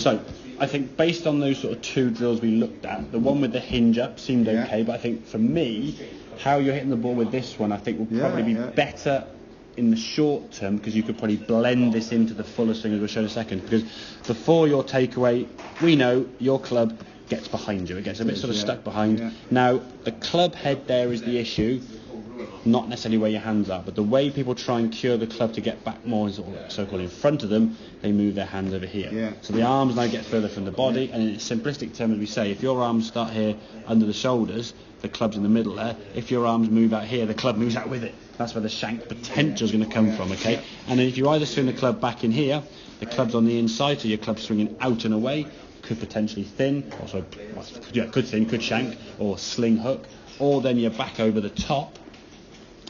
So I think based on those sort of 2 drills we looked at, the one with the hinge up seemed okay, but I think for me, how you're hitting the ball with this one, I think will probably be better in the short term, because you could probably blend this into the fuller swing, as we'll show in a second. Because before your takeaway, we know your club gets behind you. It gets a bit sort of stuck behind. Now, the club head there is the issue, not necessarily where your hands are, but the way people try and cure the club to get back more sort of so-called in front of them, they move their hands over here. So the arms now get further from the body, and in a simplistic term, as we say, if your arms start here under the shoulders, the club's in the middle there. If your arms move out here, the club moves out with it. That's where the shank potential is going to come from, okay? And then if you either swing the club back in here, the club's on the inside, so your club's swinging out and away, could potentially thin, also could thin, could shank, or sling hook, or then you're back over the top,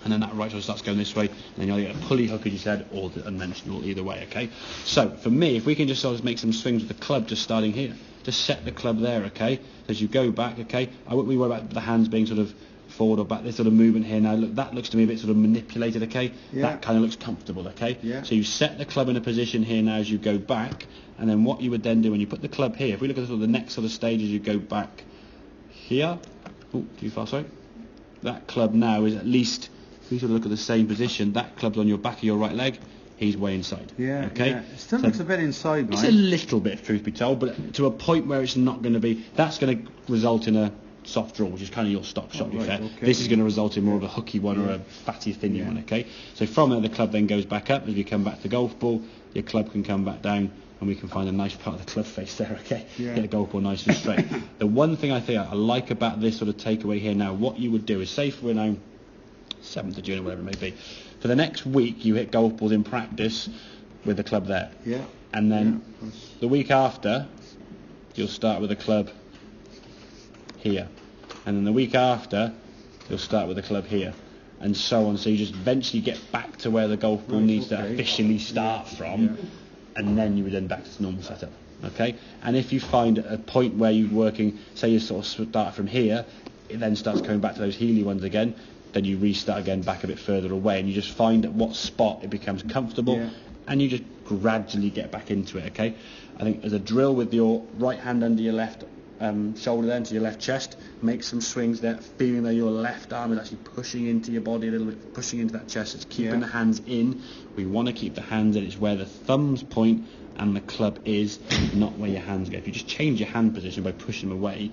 and then that right shoulder starts going this way, and then you'll get a pulley hook, as you said, or the unmentionable, either way, okay? So, for me, if we can just sort of make some swings with the club just starting here, just set the club there, okay? As you go back, okay? I wouldn't worry about the hands being sort of forward or back, this sort of movement here now. Look, that looks to me a bit sort of manipulated, okay? That kind of looks comfortable, okay? So you set the club in a position here now as you go back, and then what you would then do when you put the club here, if we look at sort of the next sort of stage as you go back here, oh, too far, sorry. That club now is at least, if you sort of look at the same position, that club's on your back of your right leg, he's way inside. Okay? It still looks a bit inside, It's a little bit, truth be told, but to a point where it's not going to be, that's going to result in a soft draw, which is kind of your stop shot, to be fair. This is going to result in more of a hooky one or a fatty, thinny one, okay? So from there, the club then goes back up. As you come back to the golf ball, your club can come back down, and we can find a nice part of the club face there, okay? Get the golf ball nice and straight. The one thing I think I like about this sort of takeaway here now, what you would do is, say if we're now 7th of June or whatever it may be, for the next week you hit golf balls in practice with the club there. And then the week after, you'll start with a club here. And then the week after, you'll start with a club here. And so on. So you just eventually get back to where the golf ball needs to officially start from. And then you would then back to the normal setup. Okay? And if you find a point where you're working, say you sort of start from here, it then starts coming back to those heely ones again, then you restart again back a bit further away, and you just find at what spot it becomes comfortable, and you just gradually get back into it, okay? I think as a drill with your right hand under your left shoulder then to your left chest, make some swings there, feeling that your left arm is actually pushing into your body a little bit, pushing into that chest. It's keeping the hands in. We want to keep the hands in. It's where the thumbs point and the club is, not where your hands go. If you just change your hand position by pushing them away,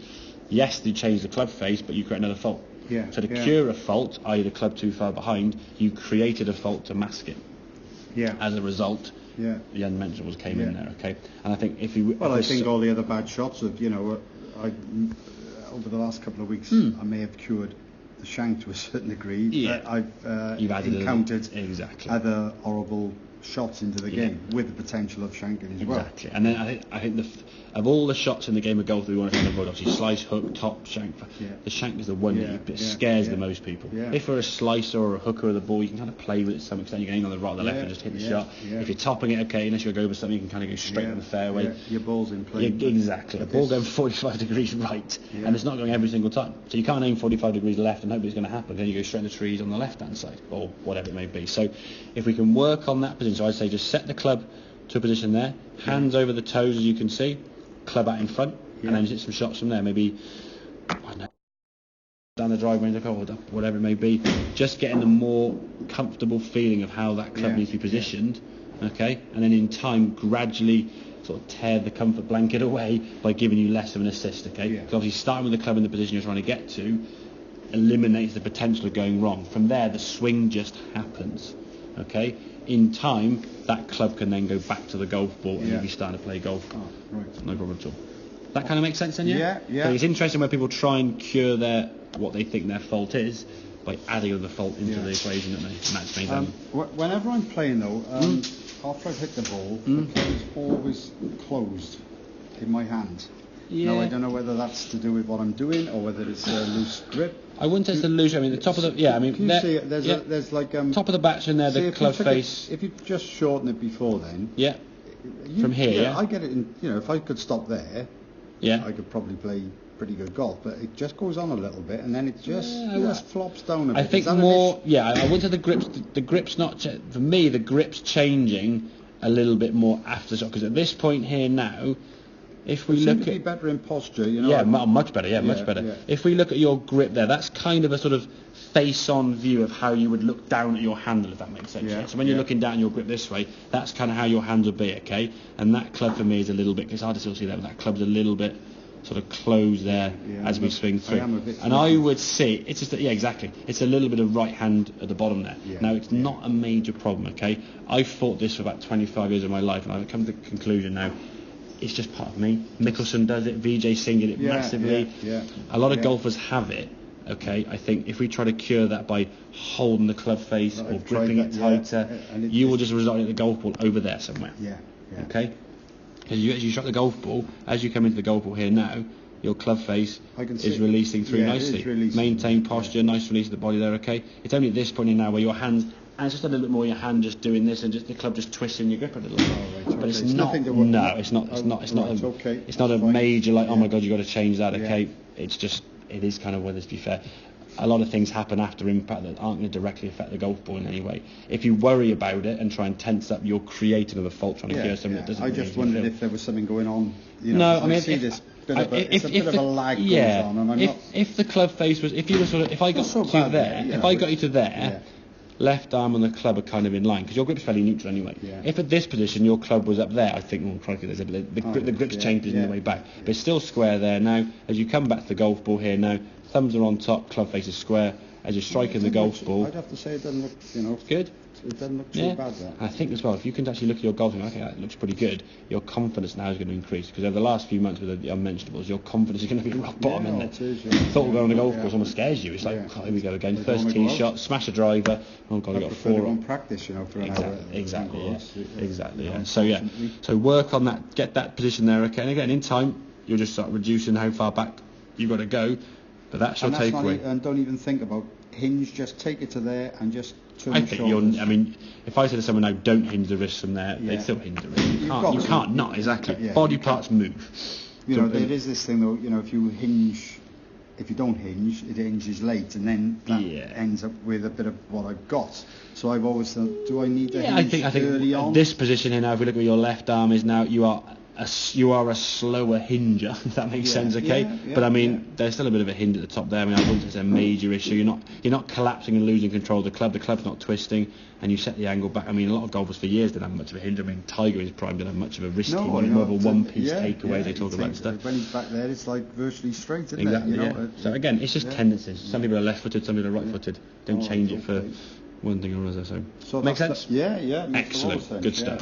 yes, you change the club face, but you create another fault. So to cure a fault, i.e. the club too far behind, you created a fault to mask it. As a result, the unmentionables came in there, okay? And I think if you... Well, I think all the other bad shots of, you know, over the last couple of weeks, I may have cured the shank to a certain degree. I've encountered other horrible shots into the game with the potential of shanking as well. Exactly. And then I think of all the shots in the game of golf that we want to avoid, obviously slice, hook, top, shank. The shank is the one that scares the most people. If we're a slicer or a hooker of the ball, you can kind of play with it to some extent. You can aim on the right or the left and just hit the shot. If you're topping it, okay, unless you go over something, you can kind of go straight on the fairway. Your ball's in play. Exactly. The ball going 45 degrees right, and it's not going every single time. So you can't aim 45 degrees left and hope it's going to happen. Then you go straight in the trees on the left-hand side, or whatever it may be. So if we can work on that position, so I'd say just set the club to a position there, hands over the toes as you can see, club out in front, and then hit some shots from there. Maybe, I don't know, down the driveway, whatever it may be. Just getting a more comfortable feeling of how that club needs to be positioned, okay? And then in time, gradually sort of tear the comfort blanket away by giving you less of an assist, okay? Because obviously starting with the club in the position you're trying to get to eliminates the potential of going wrong. From there, the swing just happens, okay? In time, that club can then go back to the golf ball and you'll be starting to play golf. No problem at all. That kind of makes sense then, yeah? So it's interesting when people try and cure what they think their fault is by adding other fault into the equation, don't they? And that's made them. Whenever I'm playing though, after I've hit the ball, the club's always closed in my hand. Now I don't know whether that's to do with what I'm doing or whether it's a loose grip. I wouldn't say it's the loose. I mean, the top of the Can you see it? There's like top of the backstone there, the club face. If you just shorten it before then. From here. I get it in. You know, if I could stop there. I could probably play pretty good golf, but it just goes on a little bit and then it just flops down a bit. I think more. I wouldn't say the grips. The grips not for me. The grips changing a little bit more after the shot, because at this point here now, If we look at... be better in posture, you know. Yeah, much better, much better. Yeah. If we look at your grip there, that's kind of a sort of face-on view of how you would look down at your handle, if that makes sense. Yeah. So when you're looking down at your grip this way, that's kind of how your hands would be, okay? And that club for me is a little bit, it's hard to still see that, but that club's a little bit sort of closed there as we swing through. And I would see, it's just, exactly, it's a little bit of right hand at the bottom there. Now, it's not a major problem, okay? I've fought this for about 25 years of my life, and I've come to the conclusion now, it's just part of me. Mickelson does it, Vijay Singh did it massively. A lot of golfers have it, okay? I think if we try to cure that by holding the club face or gripping it tighter, you will just result in the golf ball over there somewhere. Okay? Because as you shot the golf ball, as you come into the golf ball here now, your club face is releasing through nicely. Maintain posture, nice release of the body there, okay? It's only at this point in now where your hands, and it's just a little bit more your hand just doing this and just the club just twisting your grip a little bit. But it's not, it's not a major like, oh my God, you've got to change that, okay? It's just, it is kind of, well, let's be fair, a lot of things happen after impact that aren't going to directly affect the golf ball in any way. If you worry about it and try and tense up, you're creating another fault trying to cure something that doesn't. I just wondered if there was something going on. You know, no, I mean, see this bit of a lag goes on, and I'm not. If the club face was, if you were sort of, if I got to there, if I got you to there. Left arm and the club are kind of in line because your grip's fairly neutral anyway. If at this position your club was up there, I think, oh crikey, there's a bit, the grip's changed in the way back, but it's still square there now. As you come back to the golf ball here now, thumbs are on top, club face is square. As you're striking the golf ball, I'd have to say it doesn't look, it's good. It doesn't look too bad there. I think as well, if you can actually look at your golf and okay, that looks pretty good, your confidence now is going to increase because over the last few months with the unmentionables, your confidence is going to be rock bottom, isn't it? Thought we'll go on the golf course, almost scares you. It's like, oh, here we go again. First tee shot, smash a driver. Oh God, I got 4 on practice, for an hour. Exactly. So work on that, get that position there, okay. And again, in time, you'll just start reducing how far back you've got to go. But that's your takeaway. And don't even think about hinge. Just take it to there and just. I think you're. I mean, if I said to someone now, don't hinge the wrist from there, they'd still hinge the wrist. You can't not exactly. Body parts move. There is this thing though. If you hinge, if you don't hinge, it hinges late, and then that ends up with a bit of what I've got. So I've always thought, do I need to hinge early on? This position here now, if we look at your left arm, is now you are a slower hinger, if that makes sense, okay? But I mean, there's still a bit of a hinge at the top there. I mean, I wouldn't say it's a major issue. You're not collapsing and losing control of the club. The club's not twisting, and you set the angle back. I mean, a lot of golfers for years didn't have much of a hinge. I mean, Tiger in his prime didn't have much of a wrist. More of a one-piece takeaway. They talk about stuff. When he's back there, it's like virtually straight, isn't it? So again, it's just tendencies. Some people are left-footed, some people are right-footed. Don't change it for one thing or another. So makes sense? Yeah. Excellent. Good stuff.